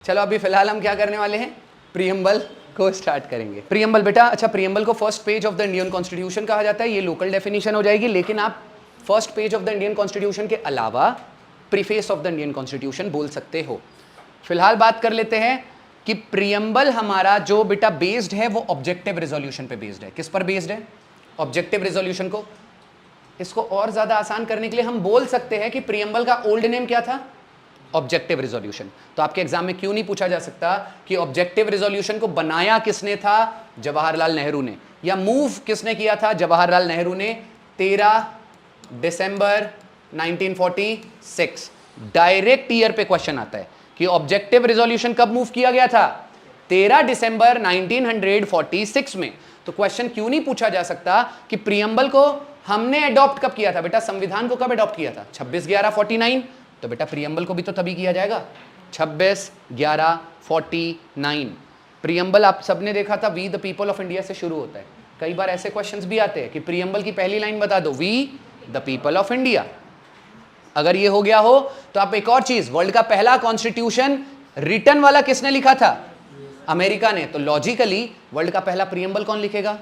चलो अभी फिलहाल हम क्या करने वाले हैं, प्रीएम्बल को स्टार्ट करेंगे। प्रीएम्बल बेटा, अच्छा प्रीएम्बल को first page of the Indian constitution कहा जाता है, ये लोकल डेफिनेशन हो जाएगी, लेकिन आप first page of the Indian constitution के अलावा preface of the Indian constitution बोल सकते हो। फिलहाल बात कर लेते हैं कि प्रीएम्बल हमारा जो बेटा बेस्ड है वो ऑब्जेक्टिव रेजोल्यूशन पे बेस्ड है। किस पर बेस्ड है? ऑब्जेक्टिव रेजोल्यूशन को। इसको और ज्यादा आसान करने के लिए हम बोल सकते हैं कि प्रीएम्बल का ओल्ड नेम क्या था? Objective resolution. तो आपके एग्जाम में क्यों नहीं पूछा जा सकता कि ऑब्जेक्टिव रेजोल्यूशन को बनाया किसने था? जवाहरलाल नेहरू ने। या मूव किसने किया था? जवाहरलाल नेहरू ने 13 दिसंबर 1946। डायरेक्ट ईयर पे क्वेश्चन आता है कि ऑब्जेक्टिव रेजोल्यूशन कब मूव किया गया था? 13 दिसंबर 1946 में। तो क्वेश्चन क्यों नहीं पूछा जा सकता कि प्रीएम्बल को हमने अडॉप्ट कब किया था? बेटा संविधान को कब अडॉप्ट किया था? 26/11/49। तो बेटा प्रीएम्बल को भी तो तभी किया जाएगा 26/11/49। प्रीएम्बल आप सबने देखा था we the people of India से शुरू होता है। कई बार ऐसे क्वेश्चंस भी आते हैं कि प्रीएम्बल की पहली लाइन बता दो, we the people of India. अगर ये हो गया हो तो आप एक और चीज, वर्ल्ड का पहला कॉन्स्टिट्यूशन रिटन वाला किसने लिखा था? अमेरिका ने। तो लॉजिकली वर्ल्ड का पहला प्रीएम्बल कौन लिखेगा?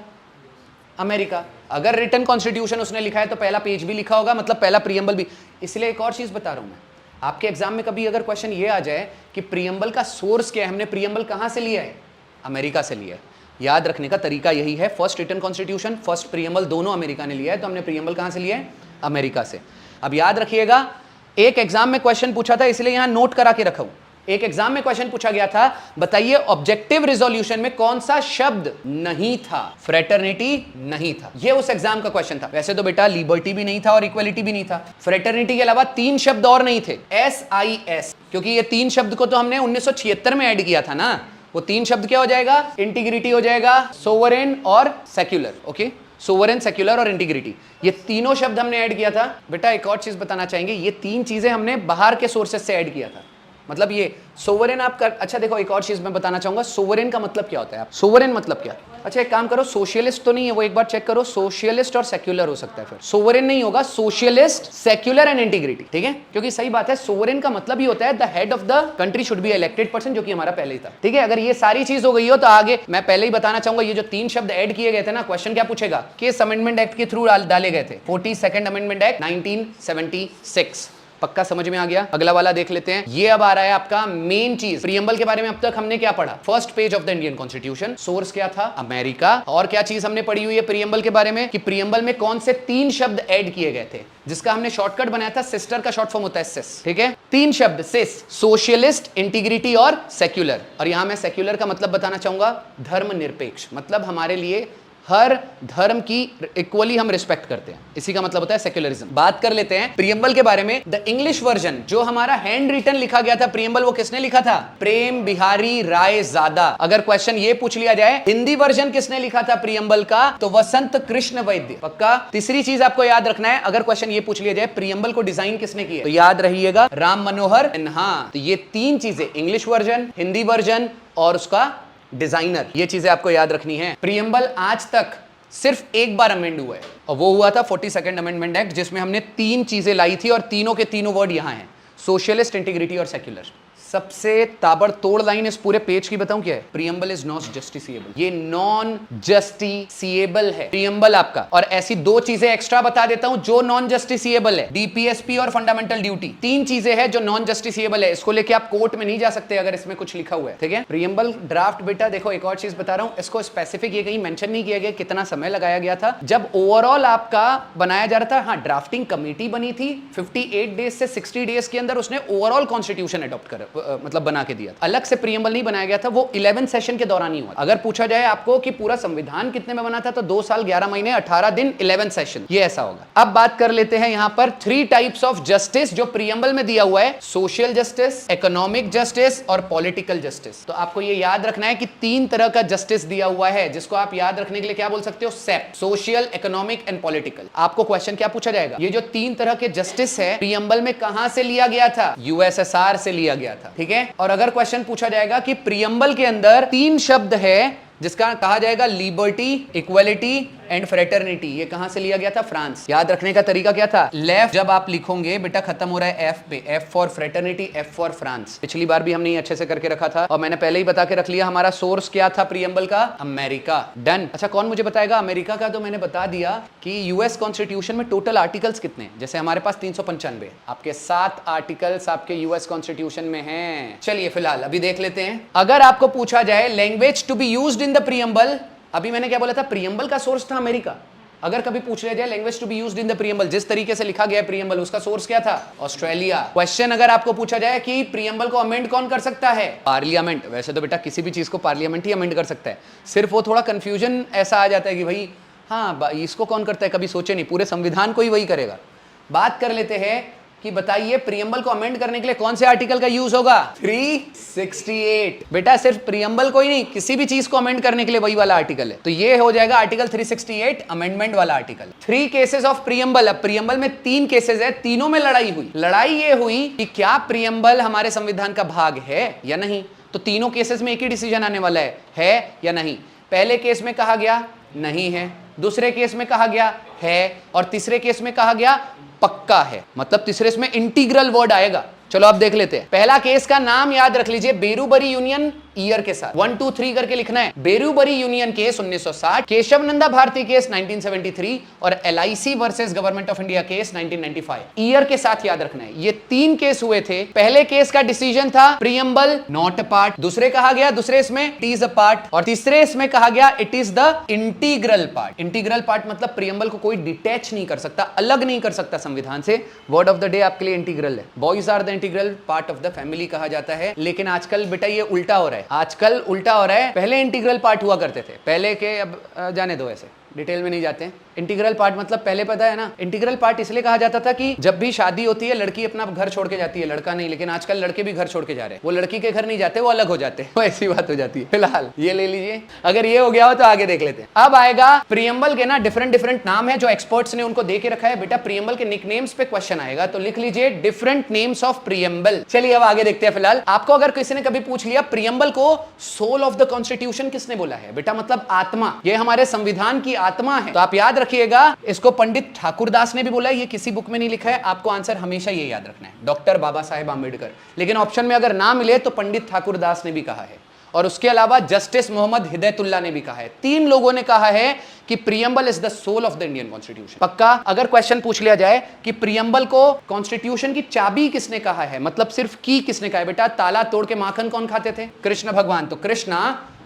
अमेरिका। अगर रिटन कॉन्स्टिट्यूशन उसने लिखा है तो पहला पेज भी लिखा होगा, मतलब पहला प्रीएम्बल भी। इसलिए एक और चीज बता रहा हूं मैं, आपके एग्जाम में कभी अगर क्वेश्चन ये आ जाए कि प्रीएम्बल का सोर्स क्या है, हमने प्रीएम्बल कहां से लिया है? अमेरिका से लिया है। याद रखने का तरीका यही है, first written constitution, first preamble दोनों अमेरिका ने लिया है, तो हमने प्रीएम्बल कहां से लिया है? अमेरिका से। अब याद रखिएगा, एक एग्जाम में क्वेश्चन पूछा था, इसलिए यहां नोट करा के रखा हूं। एक एग्जाम में क्वेश्चन पूछा गया था, बताइए ऑब्जेक्टिव रिजोल्यूशन में कौन सा शब्द नहीं था? फ्रेटर्निटी नहीं था। ये उस एग्जाम का क्वेश्चन था। वैसे तो बेटा लिबर्टी भी नहीं था और इक्वलिटी भी नहीं था। फ्रेटर्निटी के अलावा 3 शब्द और नहीं थे, SIS, क्योंकि ये 3 शब्द को तो हमने 1976 में ऐड किया था ना। वो 3 शब्द क्या हो जाएगा? इंटीग्रिटी हो जाएगा, सोवरेन और सेक्युलर। ओके, सोवरेन, सेक्युलर और इंटीग्रिटी, ये तीनों शब्द हमने ऐड किया था। बेटा एक और चीज बताना चाहेंगे, ये 3 चीजें हमने बाहर के सोर्सेस से ऐड किया था। मतलब ये सोवरेन आप कर, अच्छा देखो एक और चीज मैं बताना चाहूंगा, सोवरेन का मतलब क्या होता है? आप सोवरेन मतलब क्या? अच्छा एक काम करो, सोशलिस्ट तो नहीं है वो, एक बार चेक करो, सोशलिस्ट और सेक्युलर हो सकता है, फिर सोवरेन नहीं होगा, सोशलिस्ट, सेक्युलर एंड इंटीग्रिटी। ठीक है, क्योंकि सही बात है, सोवरेन का मतलब ही होता है the head of the country should be elected person, जो कि हमारा पहले ही था। ठीक है, अगर ये सारी चीज हो गई हो तो आगे मैं पहले ही बताना चाहूंगा, ये जो 3 शब्द ऐड किए गए थे ना, क्वेश्चन क्या पूछेगा? किस अमेंडमेंट एक्ट के थ्रू डाले गए थे? 42nd amendment act 1976। पक्का समझ में आ गया? अगला वाला देख लेते हैं। ये अब आ रहा है आपका मेन चीज। प्रीएम्बल के बारे में अब तक हमने क्या पढ़ा? First page of the Indian constitution, source क्या था? अमेरिका। और क्या चीज हमने पढ़ी हुई है प्रीएम्बल के बारे में कि प्रीएम्बल में कौन से 3 शब्द ऐड किए गए थे, जिसका हमने शॉर्टकट बनाया था, सिस्टर का शॉर्ट फॉर्म होता है सिस। ठीक है, 3 शब्द, सिस, सोशलिस्ट, इंटीग्रिटी और सेक्युलर। और यहां मैं सेक्युलर का मतलब बताना चाहूंगा, धर्मनिरपेक्ष। मतलब हमारे लिए हर धर्म की इक्वली हम रिस्पेक्ट करते हैं, इसी का मतलब होता है सेक्युलरिज्म। बात कर लेते हैं प्रीएम्बल के बारे में। द इंग्लिश वर्जन जो हमारा हैंड रिटन लिखा गया था प्रीएम्बल, वो किसने लिखा था? प्रेम बिहारी राय ज़ादा। अगर क्वेश्चन ये पूछ लिया जाए हिंदी वर्जन किसने लिखा था प्रीएम्बल का, तो वसंत कृष्ण वैद्य। पक्का। तीसरी चीज आपको याद रखना है, अगर क्वेश्चन ये पूछ लिया जाए प्रीएम्बल को डिजाइन किसने किया, तो याद रहिएगा राम मनोहर सिन्हा। तो ये 3 चीजें, इंग्लिश वर्जन, हिंदी वर्जन और उसका डिजाइनर, ये चीजें आपको याद रखनी है। प्रीएम्बल आज तक सिर्फ एक बार अमेंड हुआ है, और वो हुआ था 42nd अमेंडमेंट एक्ट, जिसमें हमने 3 चीजें लाई थी, और तीनों के तीनों वर्ड यहां हैं, सोशलिस्ट, इंटीग्रिटी और सेक्युलर। सबसे ताबड़तोड़ लाइन इस पूरे पेज की बताऊं क्या है? Preamble is not justiciable. ये नॉन जस्टिसिएबल है प्रीएम्बल आपका। और ऐसी 2 चीजें एक्स्ट्रा बता देता हूं जो नॉन जस्टिसिएबल है, डीपीएसपी और फंडामेंटल ड्यूटी। 3 चीजें हैं जो नॉन जस्टिसिएबल है, इसको लेके आप कोर्ट में नहीं जा सकते अगर इसमें कुछ लिखा हुआ है। ठीक है, प्रीएम्बल ड्राफ्ट बेटा देखो, एक और चीज बता रहा हूं, इसको स्पेसिफिक ये कहीं मेंशन नहीं किया गया कितना समय लगाया गया था जब ओवरऑल आपका बनाया जा रहा था। हाँ, ड्राफ्टिंग कमेटी बनी थी, 58 डेज से 60 डेज के अंदर उसने ओवरऑल कॉन्स्टिट्यूशन अडॉप्ट कर मतलब बना के दिया था। अलग से प्रीएम्बल नहीं बनाया गया था, वो 11 सेशन के दौरान ही हुआ। अगर पूछा जाए आपको कि पूरा संविधान कितने में बना था, तो 2 साल 11 महीने 18 दिन 11 सेशन, ये ऐसा होगा। अब बात कर लेते हैं यहां पर 3 टाइप्स ऑफ जस्टिस जो प्रीएम्बल में दिया हुआ है, सोशल जस्टिस, इकोनॉमिक जस्टिस और पॉलिटिकल जस्टिस। तो आपको ये याद रखना है कि 3 तरह का जस्टिस दिया हुआ है, जिसको आप याद रखने के लिए क्या बोल सकते हो? सेप, सोशल, इकोनॉमिक एंड पॉलिटिकल। आपको क्वेश्चन क्या पूछा जाएगा? ये जो 3 तरह के जस्टिस है प्रीएम्बल में कहां से लिया गया था? यूएसएसआर से लिया गया था। ठीक है, और अगर क्वेश्चन पूछा जाएगा कि प्रीएम्बल के अंदर 3 शब्द है जिसका कहा जाएगा लिबर्टी, इक्वलिटी एंड फ्रेटर्निटी। ये कहां से लिया गया था? फ्रांस। याद रखने का तरीका क्या था? लेफ्ट जब आप लिखोगे बेटा खत्म हो रहा है एफ पे, F for fraternity, F for France. पिछली बार भी हमने अच्छे से करके रखा था और मैंने पहले ही बता के रख लिया हमारा सोर्स क्या था प्रीएम्बल का? अमेरिका। डन। अच्छा कौन मुझे बताएगा अमेरिका का? तो मैंने बता दिया कि यूएस कॉन्स्टिट्यूशन में टोटल आर्टिकल्स कितने हैं। जैसे हमारे पास 395, आपके 7 आर्टिकल्स आपके यूएस कॉन्स्टिट्यूशन में हैं। चलिए फिलहाल अभी देख लेते हैं। अगर आपको पूछा जाए language to be used in the preamble, अभी मैंने क्या बोला था? प्रीएम्बल का सोर्स था अमेरिका। अगर कभी पूछ लिया जाए language to be used in the preamble, जिस तरीके से लिखा गया है प्रीएम्बल, उसका सोर्स क्या था? ऑस्ट्रेलिया। क्वेश्चन अगर आपको पूछा जाए कि प्रीएम्बल को अमेंड कौन कर सकता है? पार्लियामेंट। वैसे तो बेटा किसी भी चीज को पार्लियामेंट ही अमेंड कर सकता है, सिर्फ वो थोड़ा कंफ्यूजन ऐसा आ जाता है कि भाई हाँ इसको कौन करता है, कभी सोचे नहीं, पूरे संविधान को ही वही करेगा। बात कर लेते हैं कि बताइए प्रीएम्बल को अमेंड करने के लिए कौन से आर्टिकल का यूज होगा? 368। बेटा सिर्फ प्रीएम्बल को ही नहीं, किसी भी चीज को अमेंड करने के लिए वही वाला आर्टिकल है, तो ये हो जाएगा आर्टिकल 368, अमेंडमेंट वाला आर्टिकल। 3 cases of preamble. अब प्रीएम्बल में 3 केसेस है, तीनों में लड़ाई हुई। लड़ाई ये हुई कि क्या प्रीएम्बल हमारे संविधान का भाग है या नहीं। तो तीनों केसेस में एक ही डिसीजन आने वाला है या नहीं। पहले केस में कहा गया नहीं है, दूसरे केस में कहा गया है, और तीसरे केस में कहा गया पक्का है। मतलब तीसरे में इंटीग्रल वर्ड आएगा। चलो अब देख लेते हैं। पहला केस का नाम याद रख लीजिए, बेरूबरी यूनियन ईयर के साथ 1 2 3 करके लिखना है। Berubari union case 1960, Kesavananda Bharati case 1973 और LIC versus government of India case 1995। Year के साथ याद रखना है। ये 3 केस हुए थे। पहले केस का डिसीजन था प्रीएम्बल नॉट अ पार्ट, दूसरे कहा गया दूसरे इसमें इट इज अ पार्ट, और तीसरे इसमें कहा गया it is the integral part. Integral part मतलब प्रीएम्बल को कोई डिटैच नहीं कर सकता, अलग नहीं कर सकता संविधान से। वर्ड ऑफ द डे आपके लिए इंटीग्रल है। Boys are the integral part of the family कहा जाता है, लेकिन आजकल बेटा ये उल्टा हो रहा है। आजकल उल्टा हो रहा है। पहले इंटीग्रल पार्ट हुआ करते थे, पहले के, अब जाने दो, ऐसे डिटेल में नहीं जाते हैं। इंटीग्रल पार्ट मतलब पहले पता है ना, इंटीग्रल पार्ट इसलिए कहा जाता था कि जब भी शादी होती है लड़की अपना घर छोड़ के जाती है, लड़का नहीं। लेकिन आजकल लड़के भी घर छोड़ के जा रहे हैं, वो लड़की के घर नहीं जाते, वो अलग हो जाते हैं, वो ऐसी बात हो जाती है। फिलहाल ये ले लीजिए, अगर ये हो गया हो तो आगे देख लेते हैं। अब आएगा प्रीएम्बल के ना डिफरेंट नाम है जो एक्सपर्ट्स ने उनको दे के रखा है। बेटा प्रीएम्बल के निकनेम्स पे क्वेश्चन आएगा, तो लिख लीजिए डिफरेंट नेम्स ऑफ प्रीएम्बल। चलिए अब आगे देखते हैं। फिलहाल आपको अगर किसी ने कभी पूछ लिया प्रीएम्बल को सोल ऑफ द कॉन्स्टिट्यूशन किसने बोला है, बेटा मतलब आत्मा, ये हमारे संविधान की आत्मा है। तो आप याद रखिएगा, इसको पंडित ठाकुर दास ने भी बोला है, ये किसी बुक में नहीं लिखा है। आपको आंसर हमेशा ये याद रखना है, डॉक्टर बाबा साहेब आंबेडकर। लेकिन ऑप्शन में अगर ना मिले तो पंडित ठाकुर दास ने भी कहा है, और उसके अलावा जस्टिस मोहम्मद हिदायतुल्लाह ने भी कहा है। 3 लोगों ने कहा है कि preamble is the soul of the Indian constitution. पक्का अगर क्वेश्चन पूछ लिया जाए कि प्रीएम्बल को कॉन्स्टिट्यूशन की चाबी किसने कहा है, मतलब सिर्फ की किसने कहा है, बेटा ताला तोड़ के माखन कौन खाते थे? कृष्ण भगवान। तो कृष्णा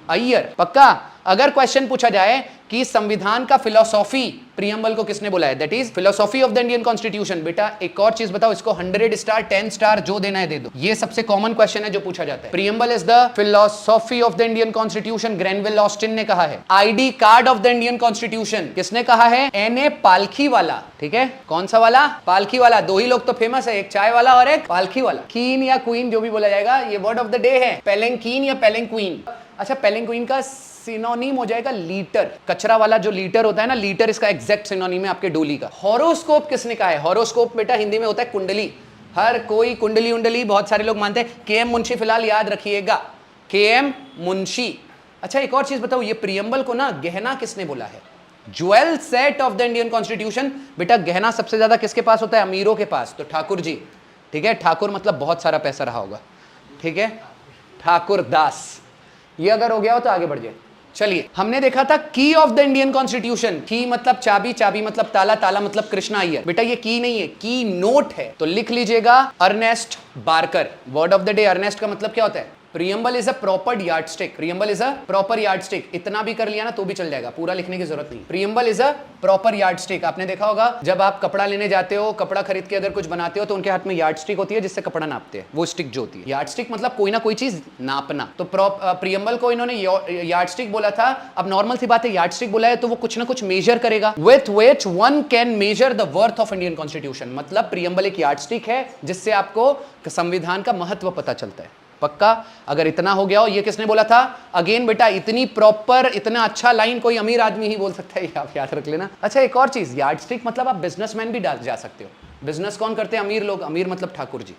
अय्यर। पक्का अगर क्वेश्चन पूछा जाए कि संविधान का फिलोसॉफी प्रीएम्बल को किसने बोला है, that is philosophy of the Indian constitution, बेटा एक और चीज बताओ, इसको 100 स्टार 10 स्टार जो देना है दे दो। ये सबसे कॉमन क्वेश्चन है जो पूछा जाता है। Preamble is the philosophy of the Indian constitution, Granville Austin ने कहा है। ID card of the Indian constitution किसने कहा है? एन.ए. पालखी वाला। ठीक है, कौन सा वाला? पालखी वाला। 2 ही लोग तो फेमस है, एक चाय वाला और एक पालखी वाला। कीन या क्वीन जो भी बोला जाएगा, ये वर्ड ऑफ द डे है, पेलेंकीन या पेलेंक्वीन। अच्छा पेलेंक्वीन का सिनोनिम हो जाएगा लीटर, कचरा वाला जो लीटर होता है ना, लीटर इसका एग्जैक्ट सिनोनिम है आपके डोली का। हॉरोस्कोप किसने कहा है? हॉरोस्कोप बेटा हिंदी में होता है कुंडली। हर कोई कुंडली उंडली बहुत सारे लोग मानते हैं। के.एम. मुंशी फिलहाल याद रखिएगा, के.एम. मुंशी। अच्छा एक और चीज बताओ, ये प्रीएम्बल को ना गहना किसने बोला है? Jewel set of the Indian constitution. बेटा गहना सबसे ज्यादा किसके पास होता है? अमीरों के पास, तो ठाकुर जी। ठीक है, ठाकुर मतलब बहुत सारा पैसा रहा होगा। ठीक है, ठाकुर दास। ये अगर हो गया हो तो आगे बढ़ जाए। चलिए हमने देखा था की ऑफ द इंडियन कॉन्स्टिट्यूशन। की मतलब चाबी, चाबी मतलब ताला, ताला मतलब कृष्णा अय्यर। बेटा ये की नहीं है, की नोट है। तो लिख लीजिएगा Ernest Barker. Word of the day Ernest का मतलब क्या होता है? Preamble is a proper yardstick. Preamble is a proper yardstick. इतना भी कर लिया ना तो भी चल जाएगा, पूरा लिखने की जरूरत नहीं। Preamble is a proper yardstick. आपने देखा होगा जब आप कपड़ा लेने जाते हो, कपड़ा खरीद के अगर कुछ बनाते हो तो उनके हाथ में यार्डस्टिक होती है जिससे कपड़ा नापते हैं, वो स्टिक जो होती है। यार्डस्टिक मतलब कोई ना कोई चीज नापना। तो प्रीएम्बल को इन्होंने यार्डस्टिक बोला था। अब नॉर्मल सी बात है, यार्डस्टिक बोला है तो वो कुछ ना कुछ मेजर करेगा। With which one can measure the worth of Indian constitution. मतलब प्रीएम्बल एक यार्डस्टिक है जिससे आपको संविधान का महत्व पता चलता है। पक्का अगर इतना हो गया हो। ये किसने बोला था? अगेन बेटा इतनी प्रॉपर, इतना अच्छा लाइन कोई अमीर आदमी ही बोल सकता है, आप याद रख लेना। अच्छा एक और चीज, यार्डस्टिक मतलब आप बिजनेसमैन भी डाल जा सकते हो। बिजनेस कौन करते हैं? अमीर लोग। अमीर मतलब ठाकुर जी।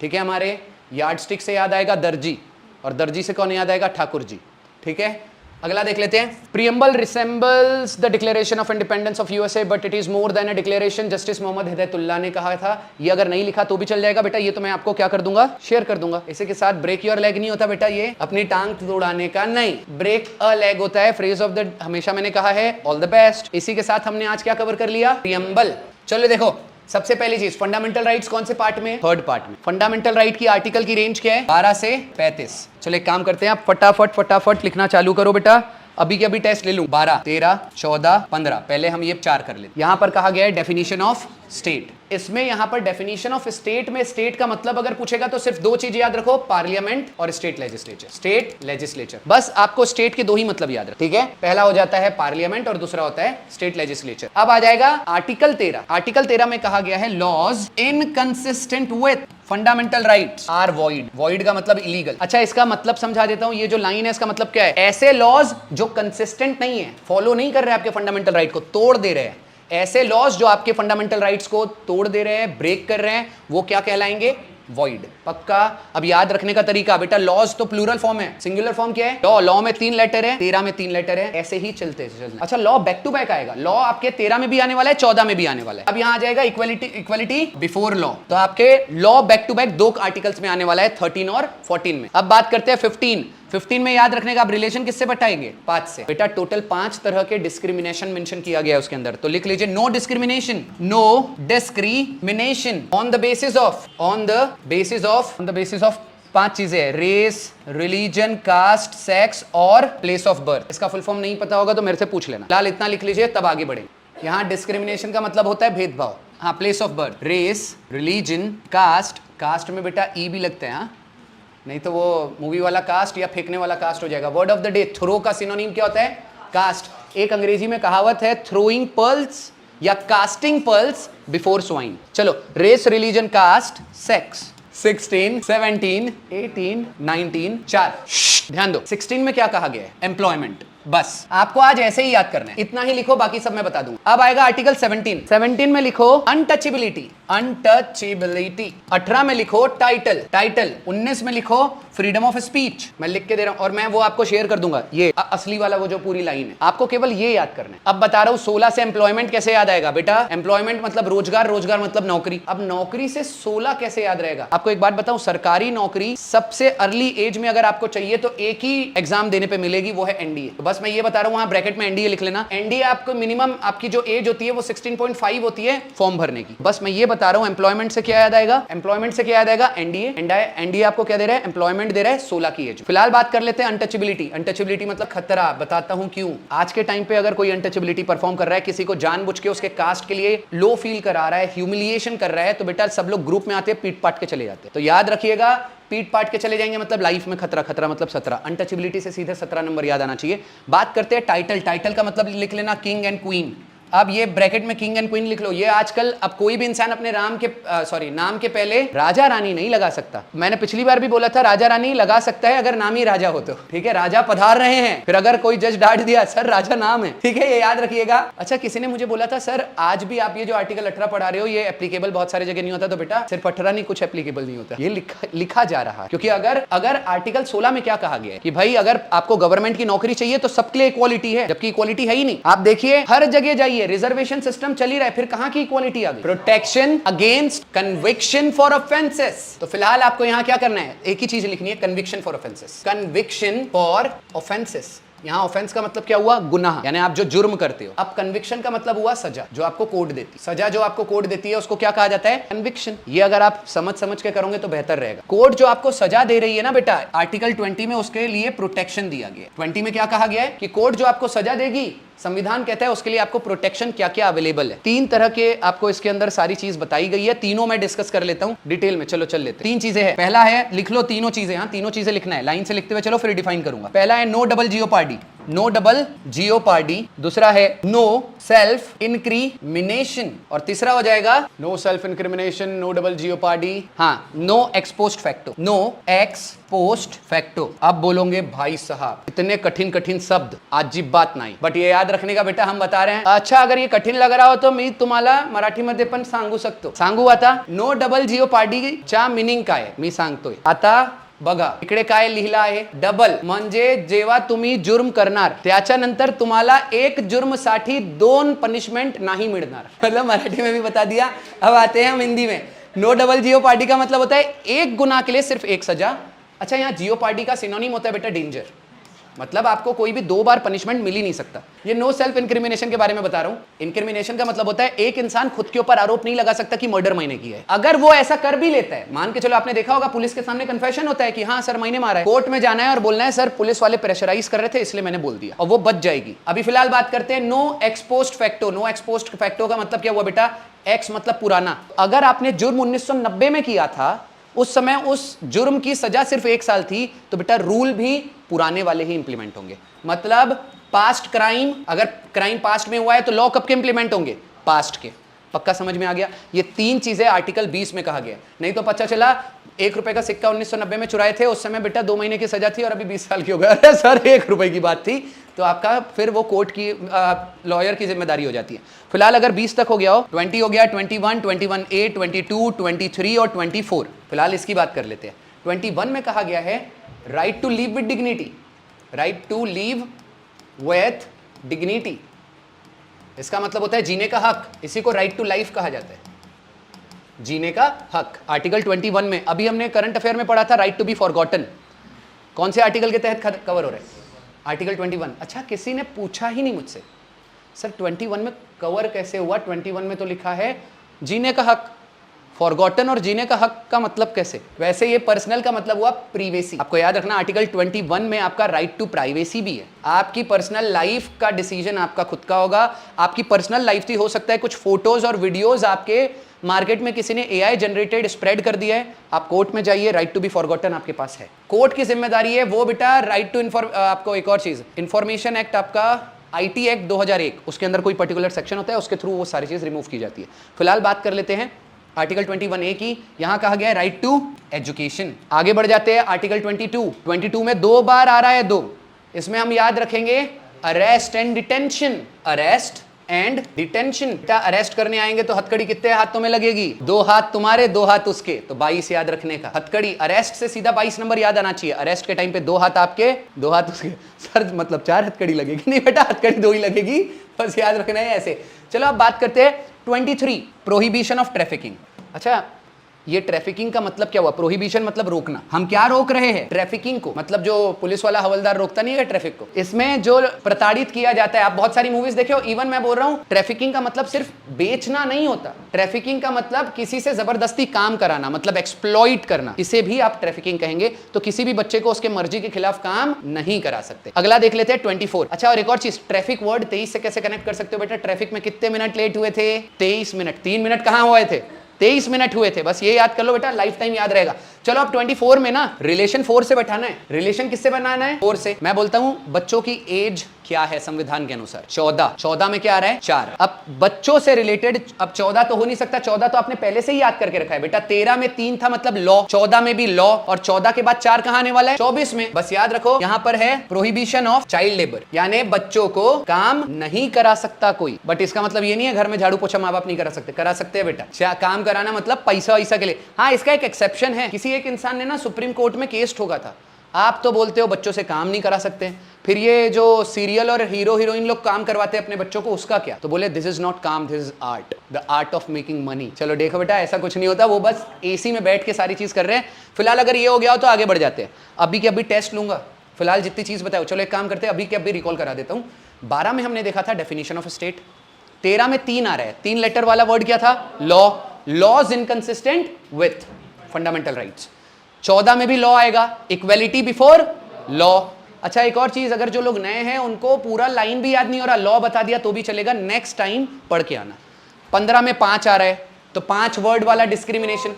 ठीक है, हमारे यार्डस्टिक से याद आएगा दर्जी, और दर्जी से कौन याद आएगा? ठाकुर जी। ठीक है, अगला देख लेते हैं। Preamble resembles the declaration of independence of USA but it is more than a declaration, justice Mohammad Hidayatullah ने कहा था। ये अगर नहीं लिखा तो भी चल जाएगा बेटा, ये तो मैं आपको क्या कर दूंगा, शेयर कर दूंगा। इसी के साथ ब्रेक योर लेग नहीं होता बेटा, ये अपनी टांग तोड़ाने का नहीं, ब्रेक अ लेग होता है। फ्रेज ऑफ द हमेशा मैंने कहा है, ऑल द बेस्ट। इसी के साथ हमने आज क्या कवर कर लिया, प्रियम्बल। चलो देखो, सबसे पहली चीज, फंडामेंटल राइट्स कौन से पार्ट में, थर्ड पार्ट में। फंडामेंटल राइट की आर्टिकल की रेंज क्या है, 12 से 35। चलो एक काम करते हैं, आप फटाफट लिखना चालू करो बेटा। अभी के अभी टेस्ट ले लूं, 12, 13, 14, 15। पहले हम ये 4 कर लेते। यहां पर कहा गया है डेफिनेशन ऑफ स्टेट। इसमें यहां पर डेफिनेशन ऑफ स्टेट में स्टेट का मतलब अगर पूछेगा तो सिर्फ 2 चीज याद रखो, पार्लियामेंट और स्टेट लेजिस्लेचर। स्टेट लेजिस्लेचर, बस आपको स्टेट के 2 ही मतलब याद रखो, ठीक है। पहला हो जाता है पार्लियामेंट और दूसरा होता है स्टेट लेजिस्लेचर। अब आ जाएगा आर्टिकल 13। आर्टिकल 13 में कहा गया है laws inconsistent with fundamental rights are void. Void का मतलब इलीगल। अच्छा, इसका मतलब समझा देता हूं। ये जो लाइन है इसका मतलब क्या है, ऐसे लॉज जो कंसिस्टेंट नहीं है, फॉलो नहीं कर रहे आपके फंडामेंटल राइट को, तोड़ दे रहे हैं, ऐसे लॉज जो आपके फंडामेंटल राइट्स को तोड़ दे रहे हैं, ब्रेक कर रहे हैं, वो क्या कहलाएंगे, वॉइड। पक्का। अब याद रखने का तरीका बेटा, लॉज तो प्लूरल फॉर्म है, सिंगुलर फॉर्म क्या है, लॉ। लॉ में 3 लेटर है, 13 में 3 लेटर है, ऐसे ही चलते चलते। अच्छा, लॉ बैक टू बैक आएगा। लॉ आपके 13 में भी आने वाला है, 14 में भी आने वाला है। अब यहां आ जाएगा इक्वलिटी बिफोर लॉ। तो आपके law back to back 2 articles में आने वाला है, 13 और 14 में। अब बात करते हैं 15 में याद रखने का, आप रिलेशन किससे बताएंगे, 5 से। बेटा टोटल 5 तरह के डिस्क्रिमिनेशन मेंशन किया गया है उसके अंदर, तो लिख लीजिए no discrimination, no discrimination on the basis of 5 चीजें हैं, रेस, रिलीजन, कास्ट, सेक्स और प्लेस ऑफ बर्थ। इसका फुल फॉर्म नहीं पता होगा तो मेरे से पूछ लेना। फिलहाल इतना लिख लीजिए, तब आगे बढ़े। यहाँ डिस्क्रिमिनेशन का मतलब होता है भेदभाव। हाँ, place of birth, race, religion, caste. Caste में बेटा ई भी लगता है, हाँ, नहीं तो वो मूवी वाला कास्ट या फेंकने वाला कास्ट हो जाएगा। Word of the day, throw का सिनोनिम क्या होता है, कास्ट। एक अंग्रेजी में कहावत है, थ्रोइंग पर्ल्स या कास्टिंग पर्ल्स बिफोर स्वाइन। चलो, रेस, रिलीजन, कास्ट, सेक्स। 16, 17, 18, 19, 4। ध्यान दो, 16 में क्या कहा गया है, एम्प्लॉयमेंट। बस आपको आज ऐसे ही याद करना है, इतना ही लिखो, बाकी सब मैं बता दूंगा। अब आएगा आर्टिकल 17 में लिखो अनटचेबिलिटी। 18 में लिखो टाइटल। 19 में लिखो फ्रीडम ऑफ स्पीच। मैं लिख के दे रहा हूं और मैं वो आपको शेयर कर दूंगा, ये असली वाला वो जो पूरी लाइन है, आपको केवल ये याद करना है। अब बता रहा हूं 16 से एम्प्लॉयमेंट कैसे याद आएगा बेटा, एम्प्लॉयमेंट मतलब रोजगार, रोजगार मतलब नौकरी। अब नौकरी से 16 कैसे याद रहेगा, आपको एक बात बताऊं, सरकारी नौकरी सबसे अर्ली एज में अगर आपको चाहिए तो एक ही एग्जाम देने पे मिलेगी, वो है एनडीए। तो बस मैं ये बता रहा हूं, वहां ब्रैकेट में एनडीए लिख लेना। एनडीए आपको मिनिमम आपकी जो एज होती है वो 16.5 होती है फॉर्म भरने की। बस मैं ये बता रहा हूं, एम्प्लॉयमेंट से क्या याद आएगा, एम्प्लॉयमेंट से क्या याद आएगा, एनडीए। एनडीए आपको क्या दे रहा है, एम्प्लॉयमेंट दे रहा है 16 की एज। फिलहाल बात कर लेते हैं अनटचेबिलिटी। अनटचेबिलिटी मतलब खतरा, बताता हूं क्यों। आज के टाइम पे अगर कोई अनटचेबिलिटी परफॉर्म कर रहा है, किसी को जानबूझ के उसके कास्ट के लिए लो फील करा रहा है, ह्यूमिलिएशन कर रहा है, तो बेटा सब लोग ग्रुप में आते हैं, पीट पाट के चले जाते हैं। तो याद रखिएगा, पीट पाट के चले जाएंगे मतलब लाइफ में खतरा, खतरा मतलब 17। अनटचेबिलिटी से सीधे 17 नंबर याद आना चाहिए। बात करते हैं टाइटल। टाइटल का मतलब लिख लेना किंग एंड क्वीन। अब ये ब्रैकेट में किंग एंड क्वीन लिख लो। ये आजकल अब कोई भी इंसान अपने नाम के पहले राजा रानी नहीं लगा सकता। मैंने पिछली बार भी बोला था, राजा रानी लगा सकता है अगर नाम ही राजा हो तो, ठीक है। राजा पधार रहे हैं, फिर अगर कोई जज डांट दिया, सर राजा नाम है, ठीक है, ये याद रखिएगा। अच्छा, किसी ने मुझे बोला था, सर आज भी आप ये जो आर्टिकल 18 पढ़ा रहे हो ये एप्लीकेबल बहुत सारी जगह नहीं होता। तो बेटा सिर्फ 18 नहीं, कुछ एप्लीकेबल नहीं होता, ये लिखा जा रहा है। क्योंकि अगर आर्टिकल 16 में क्या कहा गया है कि भाई अगर आपको गवर्नमेंट की नौकरी चाहिए तो सबके लिए इक्वालिटी है, जबकि इक्वालिटी है ही नहीं। आप देखिए हर जगह जाइए, रिजर्वेशन सिस्टम चल ही रहा है, फिर कहां की इक्वालिटी आ गई। Protection against conviction for offences. तो फिलहाल आपको यहां क्या करना है, एक ही चीज लिखनी है, conviction for offences. Conviction for offences, यहां ऑफेंस का मतलब क्या हुआ, गुनाह, यानी आप जो जुर्म करते हो। अब कन्विक्शन का मतलब हुआ सजा, जो आपको कोर्ट देती है। सजा जो आपको कोर्ट देती है उसको क्या कहा जाता है, कन्विक्शन। ये अगर आप समझ के करोगे तो बेहतर रहेगा। कोर्ट जो आपको सजा दे रही है ना बेटा, आर्टिकल 20 में उसके लिए प्रोटेक्शन दिया गया है। 20 में क्या कहा गया है कि कोर्ट जो आपको सजा देगी, संविधान कहता है उसके लिए आपको प्रोटेक्शन क्या क्या अवेलेबल है। 3 तरह के आपको इसके अंदर सारी चीज बताई गई है। तीनों मैं डिस्कस कर लेता हूं डिटेल में। चलो चल लेते हैं। 3 चीजें हैं। पहला है, लिख लो तीनों चीजें, हाँ तीनों चीजें लिखना है, लाइन से लिखते हुए चलो, फिर डिफाइन करूंगा। पहला है no double jeopardy, no double jeopardy. दूसरा है नो सेल्फ इंक्रिमिनेशन, और तीसरा हो जाएगा no self incrimination, no double jeopardy, हाँ no ex post facto, no ex post facto. अब बोलोगे भाई साहब इतने कठिन कठिन शब्द, अजीब बात नहीं, बट ये याद रखने का बेटा हम बता रहे हैं। अच्छा, अगर ये कठीण लग रहा हो तो मी तुम्हाला मराठीमध्ये पण सांगू शकतो। सांगू आता नो डबल जियोपार्डी चा मीनिंग काय मी सांगतोय। आता बघा इकडे काय लिहिलं आहे, डबल, म्हणजे जेव्हा तुम्ही जुर्म करणार त्याच्यानंतर तुम्हाला एक जुर्म साठी 2 पनिशमेंट नहीं मिलणार. मतलब मराठी में भी बता दिया. अब आते हैं हम हिंदी में. नो डबल जियोपार्डी का मतलब होता है एक गुनाह के लिए सिर्फ एक सजा. अच्छा, यहाँ जियोपार्डी का सिनोनिम होता है बेटा डेंजर, मतलब आपको कोई भी 2 बार पनिशमेंट मिल ही नहीं सकता. ये नो सेल्फ इंक्रिमिनेशन के बारे में बता रहा हूं. इंक्रिमिनेशन का मतलब होता है एक इंसान खुद के ऊपर आरोप नहीं लगा सकता कि मर्डर मैंने किया है. अगर वो ऐसा कर भी लेता है, मान के चलो आपने देखा होगा पुलिस के सामने कन्फेशन होता है कि हाँ सर मैंने मारा है, कोर्ट में जाना है और बोलना है सर पुलिस वाले प्रेशराइज कर रहे थे इसलिए मैंने बोल दिया, और वो बच जाएगी. अभी फिलहाल बात करते हैं no ex post facto. No ex post facto का मतलब क्या हुआ बेटा, एक्स मतलब पुराना. अगर आपने जुर्म 1990 में किया था, उस समय उस जुर्म की सजा सिर्फ 1 साल थी, तो बेटा रूल भी पुराने वाले ही इंप्लीमेंट होंगे. मतलब पास्ट क्राइम, अगर क्राइम पास्ट में हुआ है तो लॉ कब के इंप्लीमेंट होंगे, पास्ट के. पक्का समझ में आ गया. ये 3 चीजें आर्टिकल 20 में कहा गया. नहीं तो पता चला 1 रुपए का सिक्का 1990 में चुराए थे, उस समय बेटा 2 महीने की सजा थी और अभी 20 साल की हो गया. अरे सर 1 रुपए की बात थी, तो आपका फिर वो कोर्ट की लॉयर की जिम्मेदारी हो जाती है. फिलहाल अगर 20 तक हो गया हो, 20 हो गया, 21, 21A, 22, 23 और 24. फिलहाल इसकी बात कर लेते हैं. 21 में कहा गया है right to live with dignity. Right to live with dignity, इसका मतलब होता है जीने का हक. इसी को राइट टू लाइफ कहा जाता है, जीने का हक. आर्टिकल 21 में अभी हमने करंट अफेयर में पढ़ा था राइट टू बी फॉरगॉटन. कौन से आर्टिकल के तहत कवर हो रहा है, आर्टिकल 21. अच्छा, किसी ने पूछा ही नहीं मुझसे सर 21 में कवर कैसे हुआ, 21 में तो लिखा है जीने का हक. फॉरगॉटन और जीने का हक का मतलब कैसे. वैसे ये पर्सनल का मतलब हुआ प्रीवेसी. आपको याद रखना आर्टिकल 21 में आपका राइट टू प्राइवेसी भी है. आपकी पर्सनल लाइफ का डिसीजन आपका खुद का होगा. आपकी पर्सनल लाइफ थी, हो सकता है कुछ फोटोज और वीडियोज आपके मार्केट में किसी ने AI जनरेटेड स्प्रेड कर दिया है, आप कोर्ट में जाइए, राइट टू बी फॉरगॉटन आपके पास है. कोर्ट की जिम्मेदारी है वो बेटा राइट टू आपको एक और चीज, इंफॉर्मेशन एक्ट आपका IT एक्ट 2001, उसके अंदर कोई पर्टिकुलर सेक्शन होता है, उसके थ्रू वो सारी चीज रिमूव की जाती है. फिलहाल बात कर लेते हैं आर्टिकल 21A की. यहां कहा गया है राइट टू एजुकेशन. आगे बढ़ जाते हैं आर्टिकल 22 में 2 बार आ रहा है 2. इसमें हम याद रखेंगे arrest and detention. Arrest and detention. Arrest करने आएंगे तो हथकड़ी कितने हाथों में लगेगी, 2 हाथ तुम्हारे 2 हाथ उसके, तो 22 याद रखने का. हथकड़ी अरेस्ट से सीधा 22 नंबर याद आना चाहिए. अरेस्ट के टाइम पे 2 हाथ आपके 2 हाथ उसके. सर मतलब 4 हथकड़ी लगेगी, नहीं बेटा हथकड़ी 2 ही लगेगी, बस याद रखना है ऐसे. चलो अब बात करते हैं 23 प्रोहिबिशन ऑफ ट्रैफिकिंग. अच्छा, ये ट्रैफिकिंग का मतलब क्या हुआ, प्रोहिबिशन मतलब रोकना. हम क्या रोक रहे हैं, ट्रैफिकिंग को. मतलब जो पुलिस वाला हवलदार रोकता नहीं है ट्रैफिक को, इसमें जो प्रताड़ित किया जाता है. आप बहुत सारी मूवीज देखे हो, इवन मैं बोल रहा हूं ट्रैफिकिंग का मतलब सिर्फ बेचना नहीं होता. ट्रैफिकिंग का मतलब किसी से जबरदस्ती काम कराना, मतलब एक्सप्लॉइट करना, इसे भी आप ट्रैफिकिंग कहेंगे. तो किसी भी बच्चे को उसके मर्जी के खिलाफ काम नहीं करा सकते. अगला देख लेते हैं 24. अच्छा, और एक और चीज, ट्रैफिक वर्ड 23 से कैसे कनेक्ट कर सकते हो बेटा. ट्रैफिक में कितने मिनट लेट हुए थे, 23 मिनट. 3 मिनट कहां हुए थे, 23 मिनट हुए थे. बस ये याद कर लो बेटा, लाइफ टाइम याद रहेगा. चलो अब 24 में ना रिलेशन 4 से बैठाना है. रिलेशन किससे बनाना है, 4 से. मैं बोलता हूं बच्चों की एज क्या है संविधान के अनुसार, 14 में क्या आ रहा है, 4. अब बच्चों से रिलेटेड, अब 14 तो हो नहीं सकता, 14 तो आपने पहले से ही याद करके रखा है बेटा. 13 में 3 था मतलब लॉ, 14 में भी लॉ, और 14 के बाद 4 कहां आने वाला है, 24 में. बस याद रखो यहां पर है प्रोहिबिशन ऑफ चाइल्ड लेबर, यानी बच्चों को काम नहीं करा सकता कोई. बट इसका मतलब ये नहीं है घर में झाड़ू पोछा माँ बाप नहीं करा सकते, करा सकते हैं बेटा. काम कराना मतलब पैसा वैसा के लिए. हाँ, इसका एक एक्सेप्शन है. किसी एक इंसान ने ना सुप्रीम कोर्ट में केस ठोका था. आप तो बोलते हो बच्चों से काम नहीं करा सकते, फिर ये जो सीरियल और हीरो हीरोइन लोग काम करवाते हैं अपने बच्चों को, उसका क्या. तो बोले दिस इज नॉट काम, this is art, the art of making money. चलो देखो बेटा, ऐसा कुछ नहीं होता, वो बस एसी में बैठ के सारी चीज कर रहे हैं. फिलहाल अगर ये हो गया हो तो आगे बढ़ जाते हैं. अभी के अभी टेस्ट लूंगा, फिलहाल जितनी चीज बताओ. चलो एक काम करते हैं, अभी के अभी रिकॉल करा देता हूँ. 12 में हमने देखा था डेफिनेशन ऑफ स्टेट. 13 में 3 आ रहा है. 3 लेटर वाला वर्ड क्या था, law. Laws inconsistent with fundamental rights. 14 में भी लॉ आएगा, इक्वेलिटी बिफोर लॉ. अच्छा, एक और चीज, अगर जो लोग नए हैं उनको पूरा लाइन भी याद नहीं हो रहा, लॉ बता दिया तो भी चलेगा, नेक्स्ट टाइम पढ़ के आना. 15 में 5 आ रहा है, तो 5 वर्ड वाला डिस्क्रिमिनेशन.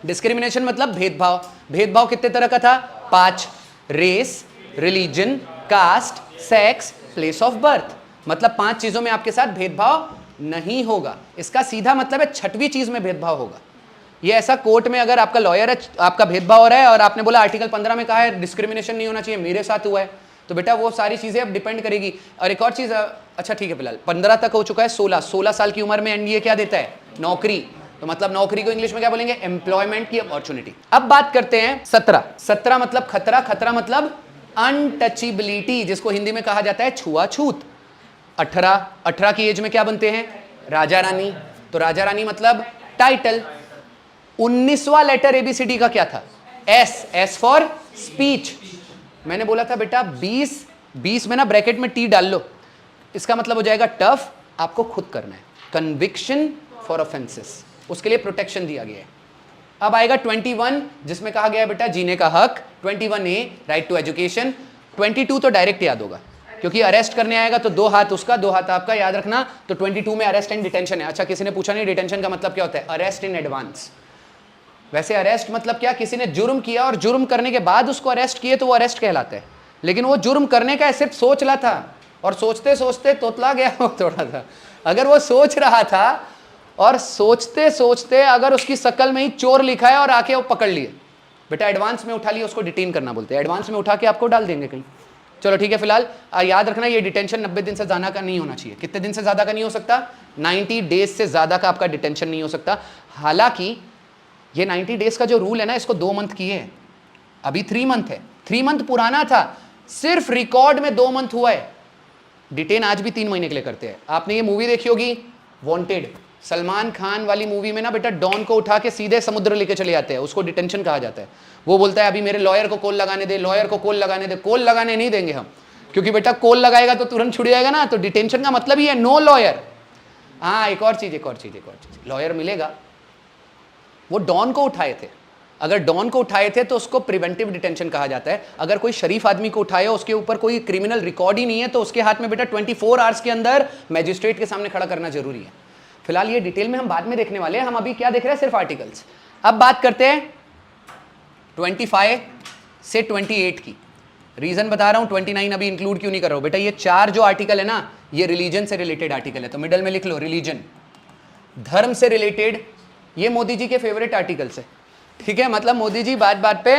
डिस्क्रिमिनेशन मतलब भेदभाव. भेदभाव कितने तरह का था, 5. Race, religion, caste, sex, place of birth. मतलब 5 चीजों में आपके साथ भेदभाव नहीं होगा. इसका सीधा मतलब है 6वीं चीज में भेदभाव होगा. ये ऐसा कोर्ट में अगर आपका लॉयर है, आपका भेदभाव हो रहा है और आपने बोला आर्टिकल 15 में कहा है डिस्क्रिमिनेशन नहीं होना चाहिए, मेरे साथ हुआ है, तो बेटा वो सारी चीजें अब डिपेंड करेगी. और एक और चीज, अच्छा ठीक है, फिलहाल 15 तक हो चुका है. 16 साल की उम्र में एनडीए क्या देता है, नौकरी. तो मतलब नौकरी को इंग्लिश में क्या बोलेंगे? एम्प्लॉयमेंट की अपॉर्चुनिटी। अब बात करते हैं 17। 17 मतलब खतरा, खतरा मतलब अनटचेबिलिटी, जिसको हिंदी में कहा जाता है छुआछूत। 18, 18 की एज में क्या बनते हैं? राजा रानी। तो राजा रानी मतलब टाइटल। 19वां लेटर एबीसीडी का क्या था? S, S for speech. मैंने बोला था बेटा 20 में ना ब्रैकेट में टी डाल लो, इसका मतलब हो जाएगा टफ, आपको खुद करना है। कन्विक्शन फॉर ऑफेंसेस, उसके लिए प्रोटेक्शन दिया गया है। अब आएगा 21, जिसमें कहा गया है बेटा जीने का हक। 21A right to education. 22 तो डायरेक्ट याद होगा, क्योंकि अरेस्ट करने आएगा तो 2 हाथ उसका 2 हाथ आपका, याद रखना। तो 22 में अरेस्ट एंड डिटेंशन है। अच्छा, किसी ने पूछा नहीं डिटेंशन का मतलब क्या होता है? Arrest in advance. वैसे अरेस्ट मतलब क्या? किसी ने जुर्म किया और जुर्म करने के बाद उसको अरेस्ट किए तो वो अरेस्ट कहलाता है, लेकिन वो जुर्म करने का सिर्फ सोच रहा था और सोचते सोचते तोतला गया थोड़ा सा। अगर वो सोच रहा था और सोचते सोचते अगर उसकी शकल में ही चोर लिखा है और आके वो पकड़ लिए, बेटा एडवांस में उठा लिए, उसको डिटेन करना बोलते हैं। एडवांस में उठा के आपको डाल देंगे कहीं। चलो ठीक है, फिलहाल याद रखना ये डिटेंशन 90 दिन से ज्यादा का नहीं होना चाहिए। कितने दिन से ज्यादा का नहीं हो सकता? 90 डेज से ज्यादा का आपका डिटेंशन नहीं हो सकता। हालांकि ये 90 डेज का जो रूल है ना, इसको 2 मंथ किए हैं, अभी 3 मंथ है। 3 मंथ पुराना था, सिर्फ रिकॉर्ड में 2 मंथ हुआ है। डिटेन आज भी 3 महीने के लिए करते हैं। आपने ये मूवी देखी होगी वांटेड, सलमान खान वाली मूवी में ना बेटा डॉन को उठा के सीधे समुद्र लेके चले जाते हैं, उसको डिटेंशन कहा जाता है। वो बोलता है अभी मेरे लॉयर को कॉल लगाने दे, लॉयर को कॉल लगाने दे। कॉल लगाने नहीं देंगे हम, क्योंकि बेटा कॉल लगाएगा तो तुरंत छुट जाएगा ना। तो डिटेंशन का मतलब ही है नो लॉयर। हाँ, एक और चीज, लॉयर मिलेगा। वो डॉन को उठाए थे, अगर डॉन को उठाए थे तो उसको प्रिवेंटिव डिटेंशन कहा जाता है। अगर कोई शरीफ आदमी को उठाए, उसके ऊपर कोई क्रिमिनल रिकॉर्ड ही नहीं है, तो उसके हाथ में बेटा 24 आवर्स के अंदर मैजिस्ट्रेट के सामने खड़ा करना जरूरी है। फिलहाल ये डिटेल में हम बाद में देखने वाले हैं, हम अभी क्या देख रहे हैं? सिर्फ आर्टिकल्स। अब बात करते हैं 25 से 28 की। रीजन बता रहा हूं 29 अभी इंक्लूड क्यों नहीं कर रहा हूं बेटा। ये 4 जो आर्टिकल है ना, ये रिलीजन से रिलेटेड आर्टिकल है, तो मिडल में लिख लो रिलीजन, धर्म से रिलेटेड। ये मोदी जी के फेवरेट आर्टिकल्स है, ठीक है। मतलब मोदी जी बात बात पे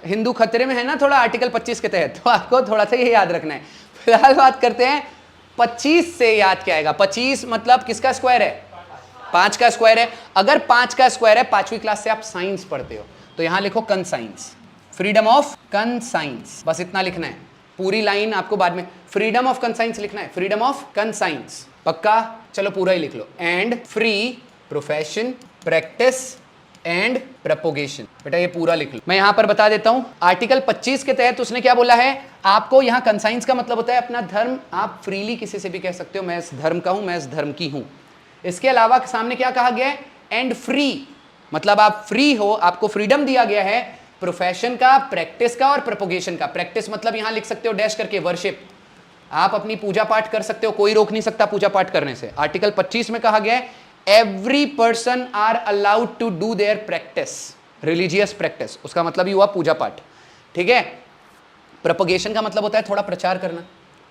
हिंदू खतरे में है ना थोड़ा, आर्टिकल 25 के तहत, तो आपको थोड़ा सा ये याद रखना है। फिलहाल बात करते हैं 25 से। याद क्या आएगा? 25 मतलब किसका स्क्वायर है? 5 का स्क्वायर है। अगर 5 का स्क्वायर है, 5वीं क्लास से आप साइंस पढ़ते हो, तो यहां लिखो कंसाइंस, फ्रीडम ऑफ कंसाइंस, बस इतना लिखना है। पूरी लाइन आपको बाद में फ्रीडम ऑफ कंसाइंस लिखना है, फ्रीडम ऑफ कंसाइंस, पक्का? चलो पूरा ही लिख लो। And free profession, practice and propagation, बेटा ये पूरा लिख लो। मैं यहां पर बता देता हूं, आर्टिकल 25 के तहत उसने क्या बोला है आपको। यहां कंसाइंस का मतलब होता है अपना धर्म, आप फ्रीली किसी से भी कह सकते हो मैं इस धर्म का हूं, मैं इस धर्म की हूं। इसके अलावा सामने क्या कहा गया है? एंड फ्री, मतलब आप फ्री हो, आपको फ्रीडम दिया गया है प्रोफेशन का, प्रैक्टिस का और प्रोपोगेशन का। प्रैक्टिस मतलब यहां लिख सकते हो डैश करके वर्शिप, आप अपनी पूजा पाठ कर सकते हो, कोई रोक नहीं सकता पूजा पाठ करने से। आर्टिकल 25 में कहा गया है every person are allowed to do their practice, religious practice, उसका मतलब ही हुआ पूजा पाठ, ठीक है। प्रोपोगेशन का मतलब होता है थोड़ा प्रचार करना।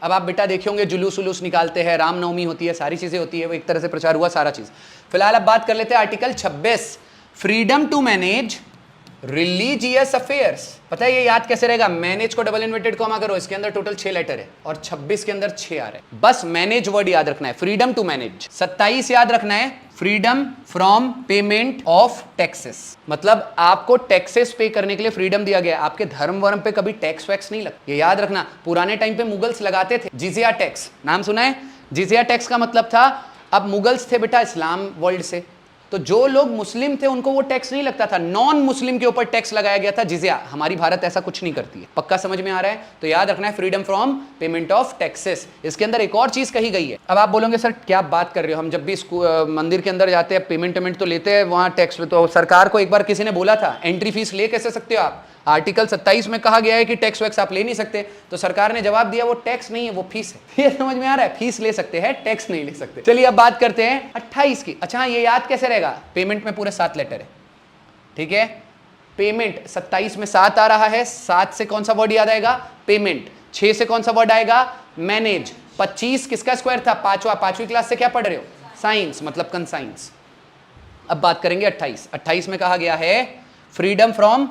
अब आप बेटा देखे होंगे जुलूस उलूस निकालते हैं, रामनवमी होती है, सारी चीजें होती है, वो एक तरह से प्रचार हुआ सारा चीज। फिलहाल अब बात कर लेते हैं article 26, freedom to manage religious affairs. पता है ये याद कैसे रहेगा? मैनेज को डबल इन्वर्टेड कॉमा करो, इसके अंदर टोटल 6 लेटर है और 26 के अंदर 6 आ रहे हैं। बस मैनेज वर्ड याद रखना है, फ्रीडम टू मैनेज। 27 याद रखना है, freedom from payment of taxes, मतलब आपको टैक्सेस पे करने के लिए फ्रीडम दिया गया। आपके धर्म वर्म पे कभी टैक्स वैक्स नहीं लगता, ये याद रखना। पुराने टाइम पे मुगल्स लगाते थे जिजिया टैक्स, नाम सुना है? जिजिया टैक्स का मतलब था, अब मुगल्स थे बेटा इस्लाम वर्ल्ड से, तो जो लोग मुस्लिम थे उनको वो टैक्स नहीं लगता था, नॉन मुस्लिम के ऊपर टैक्स लगाया गया था जिजिया। हमारी भारत ऐसा कुछ नहीं करती है, पक्का समझ में आ रहा है? तो याद रखना है freedom from payment of taxes. इसके अंदर एक और चीज कही गई है। अब आप बोलोगे सर क्या बात कर रहे हो, हम जब भी मंदिर के अंदर जाते हैं पेमेंट तो लेते हैं वहां टैक्स, तो सरकार को एक बार किसी ने बोला था एंट्री फीस ले कैसे सकते हो आप? आर्टिकल 27 में कहा गया है कि टैक्स वैक्स आप ले नहीं सकते, तो सरकार ने जवाब दिया वो टैक्स नहीं है वो फीस है। ये समझ में आ रहा है? फीस ले सकते हैं, टैक्स नहीं ले सकते। चलिए अब बात करते हैं 28 की। अच्छा ये याद कैसे रहेगा? पेमेंट में पूरे 7 लेटर है, ठीक है। पेमेंट 27 में 7 आ रहा है, 7 से कौन सा वर्ड याद आएगा? पेमेंट। 6 से कौन सा वर्ड आएगा? मैनेज। 25 किसका स्क्वायर था? 5वीं क्लास से क्या पढ़ रहे हो? साइंस, मतलब कंसाइंस। अब बात करेंगे 28 में कहा गया है freedom from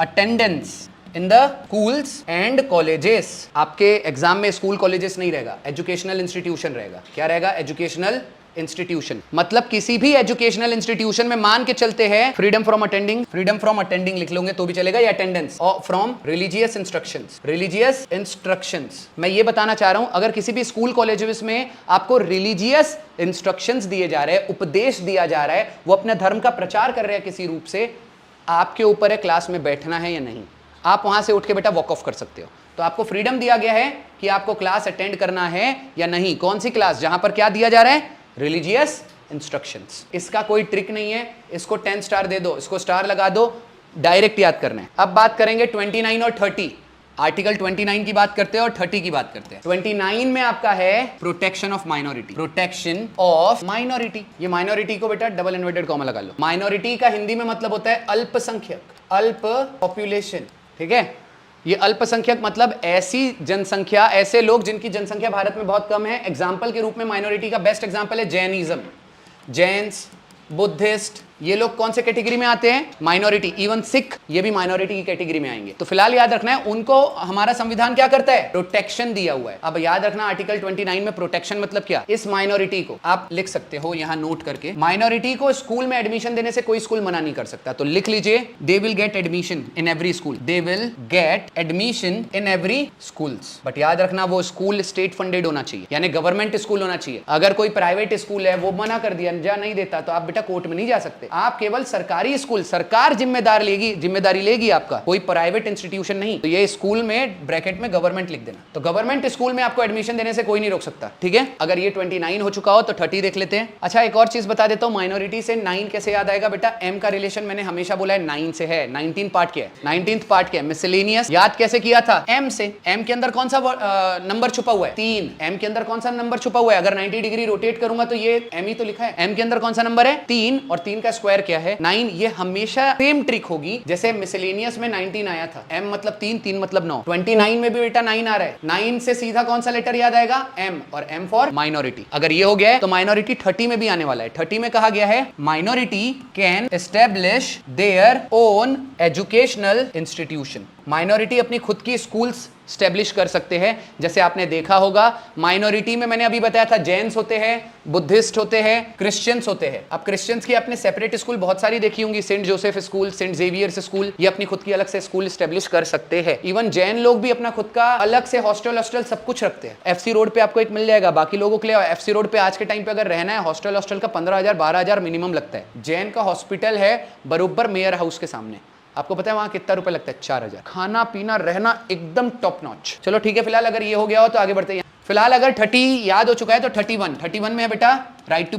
attendance in the schools and colleges. आपके एग्जाम में स्कूल कॉलेजेस नहीं रहेगा, एजुकेशनल इंस्टीट्यूशन रहेगा। क्या रहेगा? एजुकेशनल इंस्टीट्यूशन, मतलब किसी भी एजुकेशनल इंस्टीट्यूशन में मान के चलते हैं फ्रीडम फ्रॉम अटेंडिंग लिख लोगे तो भी चलेगा, या अटेंडेंस, और फ्रॉम रिलीजियस इंस्ट्रक्शंस। मैं ये बताना चाह रहा हूं, अगर किसी भी स्कूल कॉलेजेस में आपको रिलीजियस इंस्ट्रक्शंस दिए जा रहे हैं, उपदेश दिया जा रहा है, वो अपने धर्म का प्रचार कर रहे हैं किसी रूप से, आपके ऊपर है क्लास में बैठना है या नहीं। आप वहां से उठ के बेटा वॉक ऑफ कर सकते हो। तो आपको फ्रीडम दिया गया है कि आपको क्लास अटेंड करना है या नहीं। कौन सी क्लास? जहां पर क्या दिया जा रहा है? Religious instructions. इसका कोई ट्रिक नहीं है, इसको 10 स्टार दे दो, इसको स्टार लगा दो, डायरेक्ट याद करना है। अब बात करेंगे 29 और 30। आर्टिकल 29 की बात करते हैं और 30 की बात करते हैं। 29 में आपका है प्रोटेक्शन ऑफ माइनॉरिटी। ये माइनॉरिटी को बेटा डबल इन्वर्टेड कॉमा लगा लो। माइनॉरिटी का हिंदी में मतलब होता है अल्पसंख्यक, अल्प पॉपुलेशन, ठीक है। ये अल्पसंख्यक मतलब ऐसी जनसंख्या, ऐसे लोग जिनकी जनसंख्या भारत में बहुत कम है। एग्जाम्पल के रूप में माइनॉरिटी का बेस्ट एग्जाम्पल है जैनिज्म, जैन्स, बुद्धिस्ट, ये लोग कौन से कैटेगरी में आते हैं? माइनॉरिटी। इवन सिख ये भी माइनॉरिटी की कैटेगरी में आएंगे। तो फिलहाल याद रखना है, उनको हमारा संविधान क्या करता है? प्रोटेक्शन दिया हुआ है। अब याद रखना आर्टिकल 29 में प्रोटेक्शन मतलब क्या? इस माइनॉरिटी को आप लिख सकते हो यहां नोट करके, माइनॉरिटी को स्कूल में एडमिशन देने से कोई स्कूल मना नहीं कर सकता। तो लिख लीजिए, they will get admission in every school, they will get admission in every schools. But याद रखना वो स्कूल स्टेट फंडेड होना चाहिए, यानी गवर्नमेंट स्कूल होना चाहिए। अगर कोई प्राइवेट स्कूल है वो मना कर दिया, जा नहीं देता, तो आप बेटा कोर्ट में नहीं जा सकते। आप केवल सरकारी स्कूल, सरकार जिम्मेदारी लेगी आपका, कोई प्राइवेट इंस्टीट्यूशन नहीं। तो ये स्कूल में ब्रैकेट में गवर्नमेंट लिख देना। तो गवर्नमेंट स्कूल में आपको एडमिशन देने से कोई नहीं रोक सकता, ठीक है। अगर ये 29 हो चुका हो तो 30 देख लेते हैं। अच्छा, एक और चीज बता देता हूं, माइनॉरिटी से 9 कैसे याद आएगा बेटा? एम का रिलेशन मैंने हमेशा बोला है 9 से है। 19th पार्ट क्या है? 19th पार्ट क्या है? मिसलेनियस। याद कैसे किया था? एम से। एम के अंदर कौन सा नंबर छुपा हुआ है? 3। एम के अंदर कौन सा नंबर छुपा हुआ है? अगर 90 डिग्री रोटेट करूंगा तो ये एम ही तो लिखा है। एम के अंदर कौन सा नंबर है? 3, और 3 का स्क्वायर क्या है? 9। ये हमेशा सेम ट्रिक होगी जैसे मिसलेनियस में 19 आया था। m मतलब 3, 3 मतलब 9। 29 में भी बेटा 9 आ रहा है। 9 से सीधा कौन सा लेटर याद आएगा? m, और m फॉर माइनॉरिटी। अगर ये हो गया है तो माइनॉरिटी 30 में भी आने वाला है। 30 में कहा गया है minority can establish their own educational institution. Minority अपनी खुद की स्कूल्स स्टैब्लिश कर सकते हैं। जैसे आपने देखा होगा माइनॉरिटी में मैंने अभी बताया था जैन्स होते हैं, बुद्धिस्ट होते हैं, क्रिश्चियंस होते हैं। अब क्रिश्चियंस की अपने सेपरेट स्कूल बहुत सारी देखी होंगी, saint Joseph school, saint Xavier's school, ये अपनी खुद की अलग से स्कूल स्टैब्लिश कर सकते हैं। इवन जैन लोग भी अपना खुद का अलग से हॉस्टल सब कुछ रखते हैं। एफसी रोड पे आपको एक मिल जाएगा, बाकी लोगों के लिए एफसी रोड पे आज के टाइम पे अगर रहना है हॉस्टल का 15,000 12,000 मिनिमम लगता है। जैन का हॉस्पिटल है बरोबर मेयर हाउस के सामने। आपको पता है वहां कितना रुपए लगता है? 4,000। खाना पीना रहना एकदम टॉप नॉच। चलो ठीक है, फिलहाल अगर ये हो गया हो तो आगे बढ़ते हैं। फिलहाल अगर 30 याद हो चुका है तो 31 में है बेटा राइट टू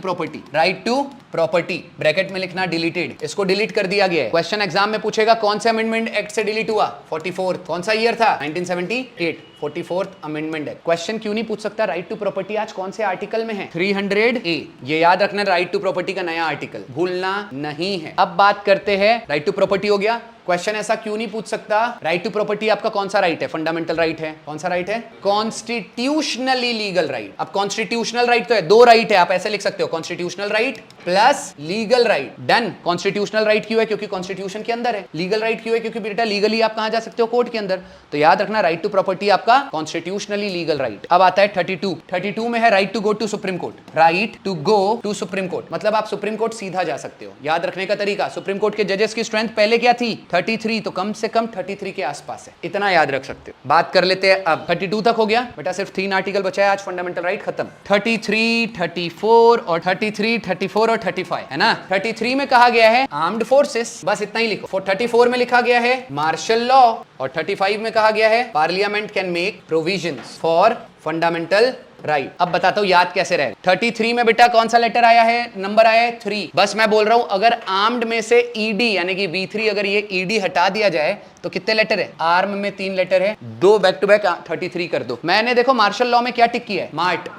प्रॉपर्टी। ब्रैकेट में लिखना डिलीटेड, इसको डिलीट कर दिया गया है। क्वेश्चन एग्जाम में पूछेगा कौन से अमेंडमेंट एक्ट से डिलीट हुआ? 44। कौन सा ईयर था? 1978। 44th amendment act. क्वेश्चन क्यों नहीं पूछ सकता राइट टू प्रॉपर्टी आज कौन से आर्टिकल में है? 300A। ये याद रखना, राइट टू प्रॉपर्टी का नया आर्टिकल, भूलना नहीं है। अब बात करते हैं, राइट टू प्रॉपर्टी हो गया। क्वेश्चन ऐसा क्यों नहीं पूछ सकता राइट टू प्रॉपर्टी आपका कौन सा राइट है? फंडामेंटल राइट है। कौन सा राइट है? Constitutionally legal right. अब कॉन्स्टिट्यूशनल राइट तो है, 2 राइट है, आप ऐसे लिख सकते हो constitutional right plus legal right. Done. Constitutional right क्यों है? क्योंकि कॉन्स्टिट्यूशन के अंदर है। लीगल राइट क्यों है? क्योंकि बेटा लीगली आप कहां जा सकते हो? कोर्ट के अंदर। तो याद रखना राइट टू प्रॉपर्टी आपका कॉन्स्टिट्यूशनली लीगल राइट। अब आता है 32 में है right to go to supreme court. Right to go to supreme court मतलब आप सुप्रीम कोर्ट सीधा जा सकते हो। याद रखने का तरीका, सुप्रीम कोर्ट के जजेस की स्ट्रेंथ पहले क्या थी? 33, तो कम से कम 33 के आसपास है, इतना याद रख सकते हो। बात कर लेते हैं अब 32 तक हो गया बेटा, सिर्फ 3 आर्टिकल बचा है आज, फंडामेंटल राइट खत्म। 33, 34 और 33, 34 और 35 है ना। 33 में कहा गया है आर्म्ड फोर्सेस, बस इतना ही लिखो। 34 में लिखा गया है मार्शल लॉ और 35 में कहा गया है parliament can make provisions for fundamental right. अब बताता हूं याद कैसे रहे। 33 में बेटा कौन सा लेटर आया है? नंबर आया है 3। बस मैं बोल रहा हूं अगर आर्म्ड में से ईडी यानी कि V3 अगर ये ईडी हटा दिया जाए तो कितने लेटर है? आर्म में 3 लेटर है, 2 बैक टू बैक 33 कर दो। मैंने देखो मार्शल लॉ में क्या टिक किया है?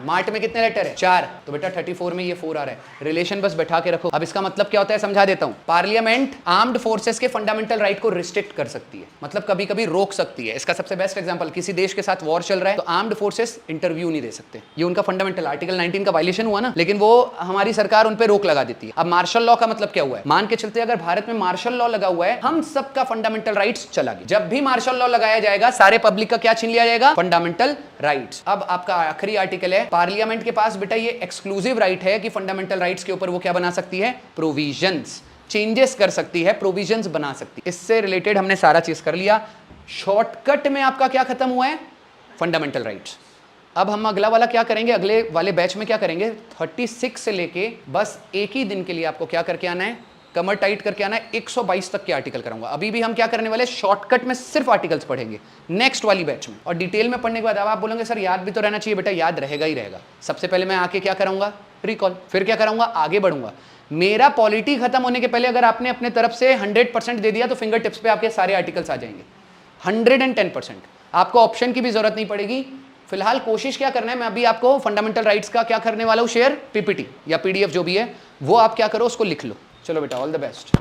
मार्ट में कितने लेटर है? 4। तो बेटा 34 में ये 4 आ रहा है। रिलेशन बस बैठा के रखो। अब इसका मतलब क्या होता है समझा देता हूं। पार्लियामेंट आर्म्ड फोर्सेस के फंडामेंटल राइट को रिस्ट्रिक्ट कर सकती है, मतलब कभी कभी रोक सकती है। इसका सबसे बेस्ट एग्जांपल, किसी देश के साथ वॉर चल रहा है तो आर्म्ड फोर्सेस इंटरव्यू नहीं दे सकता। सकते। ये उनका फंडामेंटल आर्टिकल 19 का वायलेशन हुआ ना, लेकिन वो हमारी सरकार उन पे रोक लगा देती है। अब मार्शल लॉ का मतलब क्या हुआ है? मान के चलते अगर भारत में मार्शल लॉ लगा हुआ है, हम सबका फंडामेंटल राइट्स चला गया। जब भी मार्शल लॉ लगाया जाएगा, सारे पब्लिक का क्या छीन लिया जाएगा? Fundamental rights. अब आपका आखिरी आर्टिकल है, पार्लियामेंट के पास बेटा ये एक्सक्लूसिव राइट है कि फंडामेंटल राइट्स के ऊपर वो क्या बना सकती है? प्रोविजंस, चेंजेस कर सकती है, प्रोविजंस बना सकती है। इससे रिलेटेड हमने सारा चीज कर लिया। शॉर्टकट में आपका क्या खत्म हुआ है? Fundamental rights. अब हम अगला वाला क्या करेंगे? अगले वाले बैच में क्या करेंगे? 36 से लेके बस एक ही दिन के लिए आपको क्या करके आना है? कमर टाइट करके आना है। 122 तक के आर्टिकल कराऊंगा। अभी भी हम क्या करने वाले? शॉर्टकट में सिर्फ आर्टिकल्स पढ़ेंगे नेक्स्ट वाली बैच में। और डिटेल में पढ़ने के बाद अब आप बोलेंगे सर याद भी तो रहना चाहिए। बेटा याद रहेगा ही रहेगा। सबसे पहले मैं आके क्या कराऊंगा? रिकॉल। फिर क्या कराऊंगा? आगे बढ़ूंगा। मेरा पॉलिटी खत्म होने के पहले अगर आपने अपने तरफ से 100% दे दिया तो फिंगर टिप्स पे आपके सारे आर्टिकल्स आ जाएंगे। 110%। आपको ऑप्शन की भी जरूरत नहीं पड़ेगी। फिलहाल कोशिश क्या करना है, मैं अभी आपको फंडामेंटल राइट्स का क्या करने वाला हूं, शेयर पीपीटी या पीडीएफ जो भी है वो आप क्या करो उसको लिख लो। चलो बेटा, ऑल द बेस्ट।